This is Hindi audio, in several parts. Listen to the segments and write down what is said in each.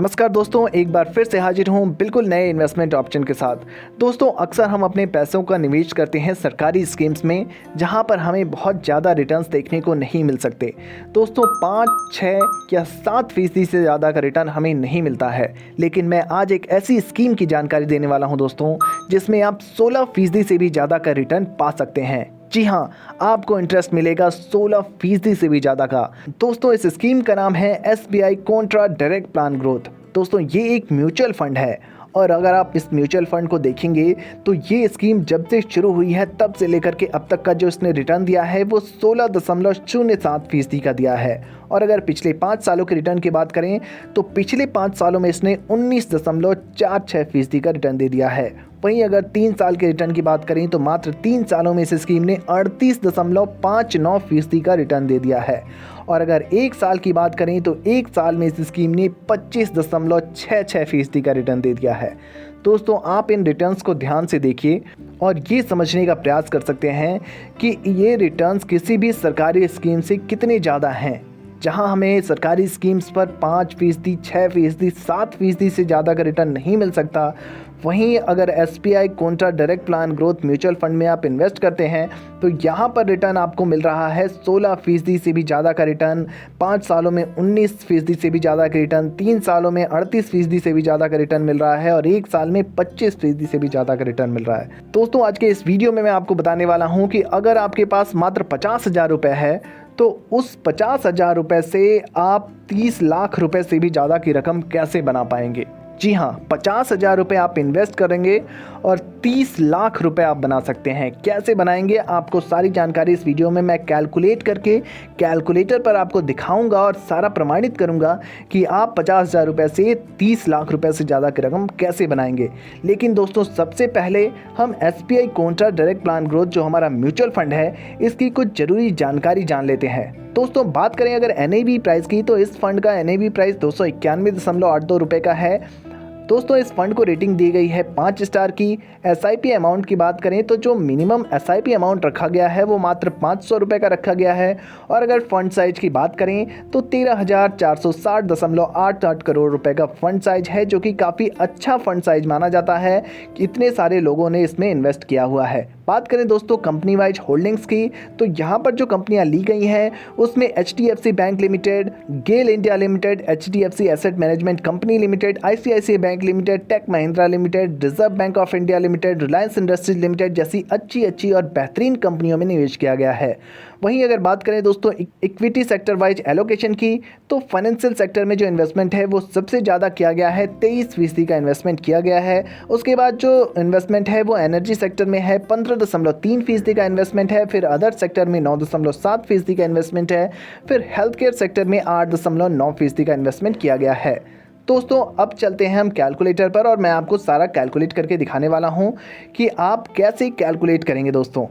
नमस्कार दोस्तों, एक बार फिर से हाजिर हूँ बिल्कुल नए इन्वेस्टमेंट ऑप्शन के साथ। दोस्तों, अक्सर हम अपने पैसों का निवेश करते हैं सरकारी स्कीम्स में, जहाँ पर हमें बहुत ज़्यादा रिटर्न्स देखने को नहीं मिल सकते। दोस्तों, 5, 6 या 7% से ज़्यादा का रिटर्न हमें नहीं मिलता है। लेकिन मैं आज एक ऐसी स्कीम की जानकारी देने वाला हूँ दोस्तों, जिसमें आप 16% से भी ज़्यादा का रिटर्न पा सकते हैं। जी हाँ, आपको इंटरेस्ट मिलेगा 16% से भी ज़्यादा का। दोस्तों, इस स्कीम का नाम है SBI Contra direct plan growth. दोस्तों, ये एक म्यूचुअल फंड है और अगर आप इस म्यूचुअल फंड को देखेंगे तो ये स्कीम जब से शुरू हुई है तब से लेकर के अब तक का जो इसने रिटर्न दिया है वो 16.07% का दिया है। और अगर पिछले 5 सालों के रिटर्न की बात करें तो पिछले 5 सालों में इसने 19.46% का रिटर्न दे दिया है। वहीं अगर 3 साल के रिटर्न की बात करें तो मात्र 3 सालों में इस स्कीम ने 38.59% का रिटर्न दे दिया है। और अगर 1 साल की बात करें तो 1 साल में इस स्कीम ने 25.66% का रिटर्न दे दिया है। दोस्तों, आप इन रिटर्न्स को ध्यान से देखिए और ये समझने का प्रयास कर सकते हैं कि ये रिटर्न्स किसी भी सरकारी स्कीम से कितने ज़्यादा हैं। जहां हमें सरकारी स्कीम्स पर 5%, 6%, 7% से ज़्यादा का रिटर्न नहीं मिल सकता, वहीं अगर SBI Contra direct plan growth mutual fund में आप इन्वेस्ट करते हैं तो यहाँ पर रिटर्न आपको मिल रहा है 16% से भी ज़्यादा का रिटर्न, 5 सालों में 19% से भी ज़्यादा का रिटर्न, 3 सालों में 38% से भी ज़्यादा का रिटर्न मिल रहा है और 1 साल में 25% से भी ज़्यादा का रिटर्न मिल रहा है। दोस्तों, आज के इस वीडियो में मैं आपको बताने वाला हूँ कि अगर आपके पास मात्र 50,000 रुपये है तो उस 50,000 रुपये से आप 30 लाख रुपए से भी ज़्यादा की रकम कैसे बना पाएंगे। जी हाँ, 50,000 रुपये आप इन्वेस्ट करेंगे और 30 लाख रुपए आप बना सकते हैं। कैसे बनाएंगे, आपको सारी जानकारी इस वीडियो में मैं कैलकुलेट करके कैलकुलेटर पर आपको दिखाऊंगा और सारा प्रमाणित करूंगा कि आप 50,000 रुपये से 30 लाख रुपए से ज़्यादा की रकम कैसे बनाएंगे। लेकिन दोस्तों, सबसे पहले हम SBI Contra direct plan growth जो हमारा म्यूचुअल फंड है, इसकी कुछ ज़रूरी जानकारी जान लेते हैं। दोस्तों, बात करें अगर NAV प्राइस की तो इस फंड का NAV प्राइस 291.82 रुपये का है। दोस्तों, इस फंड को रेटिंग दी गई है 5 स्टार की। SIP अमाउंट की बात करें तो जो मिनिमम SIP अमाउंट रखा गया है वो मात्र 500 रुपये का रखा गया है। और अगर फंड साइज की बात करें तो 13,460.88 करोड़ रुपए का फंड साइज है, जो कि काफ़ी अच्छा फंड साइज माना जाता है। इतने सारे लोगों ने इसमें इन्वेस्ट किया हुआ है। बात करें दोस्तों कंपनी वाइज होल्डिंग्स की तो यहाँ पर जो कंपनियाँ ली गई हैं उसमें HDFC bank limited, GAIL India limited, HDFC asset management company limited, ICICI bank limited, tech Mahindra limited, Reserve Bank of India limited, Reliance Industries limited जैसी अच्छी और बेहतरीन कंपनियों में निवेश किया गया है। वहीं अगर बात करें दोस्तों इक्विटी सेक्टर वाइज एलोकेशन की तो फाइनेंशियल सेक्टर में जो इन्वेस्टमेंट है वो सबसे ज़्यादा किया गया है, 23% का इन्वेस्टमेंट किया गया है। उसके बाद जो इन्वेस्टमेंट है वो एनर्जी सेक्टर में है, 15.3% का इन्वेस्टमेंट है। फिर अदर सेक्टर में 9.7% का इन्वेस्टमेंट है। फिर हेल्थ केयर सेक्टर में 8.9% का इन्वेस्टमेंट किया गया है। दोस्तों, अब चलते हैं हम कैलकुलेटर पर और मैं आपको सारा कैलकुलेट करके दिखाने वाला हूं कि आप कैसे कैलकुलेट करेंगे। दोस्तों,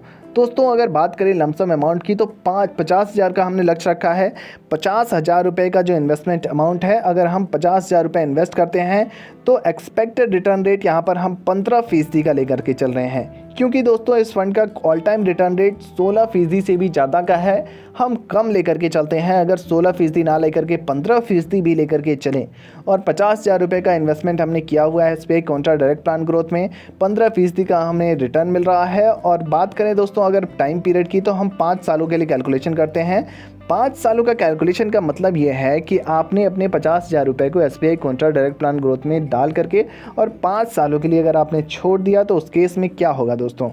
अगर बात करें लमसम अमाउंट की तो 50,000 का हमने लक्ष्य रखा है। 50,000 रुपये का जो इन्वेस्टमेंट अमाउंट है, अगर हम 50,000 रुपये इन्वेस्ट करते हैं तो एक्सपेक्टेड रिटर्न रेट यहाँ पर हम 15% का लेकर के चल रहे हैं। क्योंकि दोस्तों इस फंड का ऑल टाइम रिटर्न रेट 16% से भी ज़्यादा का है, हम कम लेकर के चलते हैं। अगर 16% ना लेकर के 15% भी लेकर के चलें और 50,000 रुपये का इन्वेस्टमेंट हमने किया हुआ है SBI Contra direct plan growth में, 15% का हमें रिटर्न मिल रहा है। और बात करें दोस्तों अगर टाइम पीरियड की तो हम 5 सालों के लिए कैलकुलेशन करते हैं। 5 सालों का कैलकुलेशन का मतलब ये है कि आपने अपने 50,000 रुपये को SBI Contra direct plan growth में डाल करके और 5 सालों के लिए अगर आपने छोड़ दिया तो उस केस में क्या होगा दोस्तों,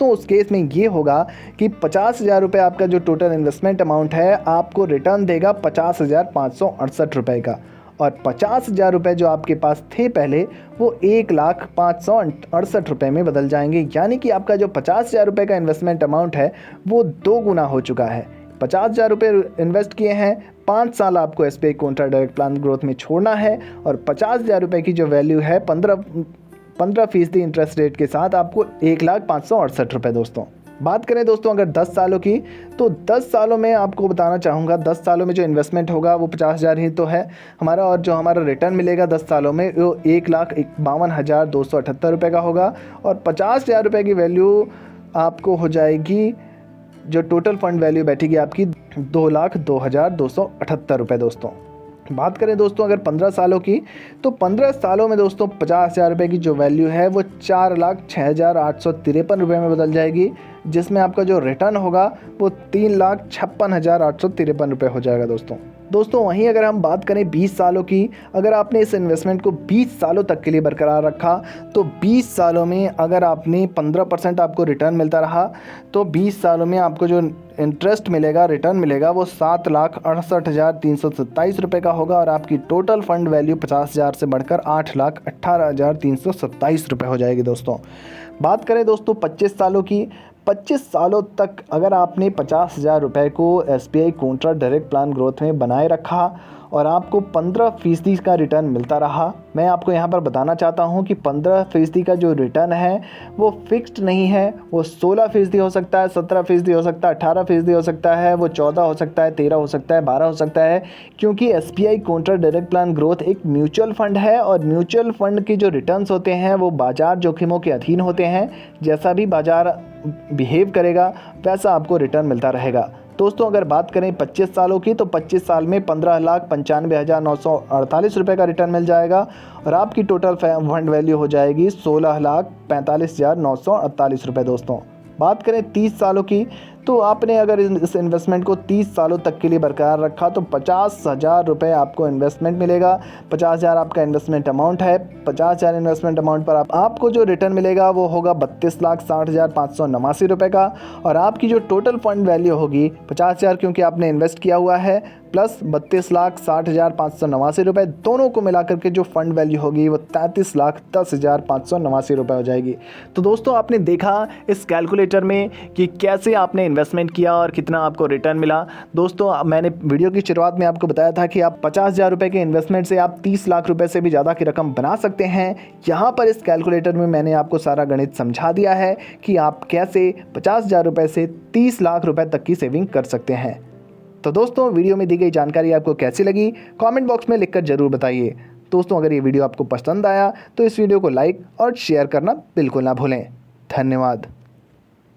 उस केस में ये होगा कि 50,000 रुपये आपका जो टोटल इन्वेस्टमेंट अमाउंट है आपको रिटर्न देगा 50,568 रुपये का। और 50,000 रुपये जो आपके पास थे पहले वो 1,0568 रुपये में बदल जाएंगे। यानी कि आपका जो 50,000 रुपये का इन्वेस्टमेंट अमाउंट है वो 2 गुना हो चुका है। 50,000 रुपये इन्वेस्ट किए हैं, 5 साल आपको SBI Contra direct plan growth में छोड़ना है और 50,000 रुपये की जो वैल्यू है 15% इंटरेस्ट रेट के साथ आपको 1,0568 रुपये। दोस्तों, बात करें दोस्तों अगर 10 सालों की तो 10 सालों में आपको बताना चाहूँगा 10 सालों में जो इन्वेस्टमेंट होगा वो 50,000 ही तो है हमारा, और जो हमारा रिटर्न मिलेगा 10 सालों में वो 1,52,278 रुपये का होगा। और 50,000 रुपये की वैल्यू आपको हो जाएगी, जो टोटल फंड वैल्यू बैठेगी आपकी 2,02,278 रुपये। दोस्तों, बात करें दोस्तों अगर 15 सालों की, तो 15 सालों में दोस्तों 50,000 रुपये की जो वैल्यू है वो 4,06,853 रुपये में बदल जाएगी, जिसमें आपका जो रिटर्न होगा वो 3,56,853 रुपये हो जाएगा दोस्तों वहीं अगर हम बात करें 20 सालों की, अगर आपने इस इन्वेस्टमेंट को 20 सालों तक के लिए बरकरार रखा तो 20 सालों में अगर आपने 15% आपको रिटर्न मिलता रहा तो 20 सालों में आपको जो इंटरेस्ट मिलेगा, रिटर्न मिलेगा, वो 7,68,327 रुपये का होगा और आपकी टोटल फंड वैल्यू 50,000 से बढ़कर 8,18,327 रुपये हो जाएगी दोस्तों। बात करें दोस्तों 25 सालों की, 25 सालों तक अगर आपने 50,000 रुपये को SBI contra direct plan growth में बनाए रखा और आपको 15% का रिटर्न मिलता रहा, मैं आपको यहाँ पर बताना चाहता हूँ कि 15% का जो रिटर्न है वो फिक्स्ड नहीं है, वो 16% हो सकता है, 17% हो सकता है, 18% हो सकता है, वो 14 हो सकता है, 13 हो सकता है, 12 हो सकता है, क्योंकि SBI contra direct plan growth एक म्यूचुअल फंड है और म्यूचुअल फंड के जो रिटर्न्स होते हैं वो बाजार जोखिमों के अधीन होते हैं। जैसा भी बाजार बिहेव करेगा वैसा आपको रिटर्न मिलता रहेगा। दोस्तों अगर बात करें 25 सालों की, तो 25 साल में 15,95,948 रुपये का रिटर्न मिल जाएगा और आपकी टोटल फंड वैल्यू हो जाएगी 16,45,948 रुपये दोस्तों। बात करें 30 सालों की, तो आपने अगर इस इन्वेस्टमेंट को 30 सालों तक के लिए बरकरार रखा तो 50,000 रुपये आपको इन्वेस्टमेंट मिलेगा। 50,000 आपका इन्वेस्टमेंट अमाउंट है। 50,000 इन्वेस्टमेंट अमाउंट पर आपको जो रिटर्न मिलेगा वो होगा 32,60,589 रुपये का और आपकी जो टोटल फंड वैल्यू होगी 50,000 क्योंकि आपने इन्वेस्ट किया हुआ है प्लस 32,60,589 रुपये, दोनों को मिलाकर के जो फंड वैल्यू होगी वो 33,10,589 रुपये हो जाएगी। तो दोस्तों आपने देखा इस कैलकुलेटर में कि कैसे आपने इन्वेस्टमेंट किया और कितना आपको रिटर्न मिला। दोस्तों मैंने वीडियो की शुरुआत में आपको बताया था कि आप 50,000 रुपये के इन्वेस्टमेंट से आप 30 लाख रुपए से भी ज़्यादा की रकम बना सकते हैं। यहाँ पर इस कैलकुलेटर में मैंने आपको सारा गणित समझा दिया है कि आप कैसे 50,000 रुपये से 30 लाख रुपए तक की सेविंग कर सकते हैं। तो दोस्तों वीडियो में दी गई जानकारी आपको कैसी लगी कमेंट बॉक्स में लिखकर ज़रूर बताइए। दोस्तों अगर ये वीडियो आपको पसंद आया तो इस वीडियो को लाइक और शेयर करना बिल्कुल ना भूलें। धन्यवाद।